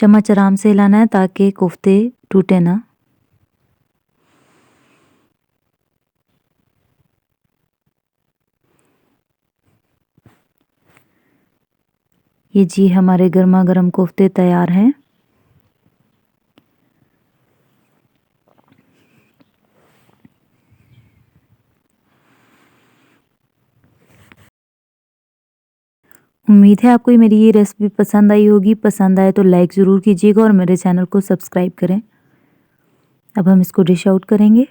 चम्मच आराम से हिलाना है ताकि कोफ्ते टूटे ना। ये जी हमारे गर्मा गर्म कोफ्ते तैयार हैं। उम्मीद है आपको मेरी ये रेसिपी पसंद आई होगी। पसंद आए तो लाइक ज़रूर कीजिएगा और मेरे चैनल को सब्सक्राइब करें। अब हम इसको डिश आउट करेंगे।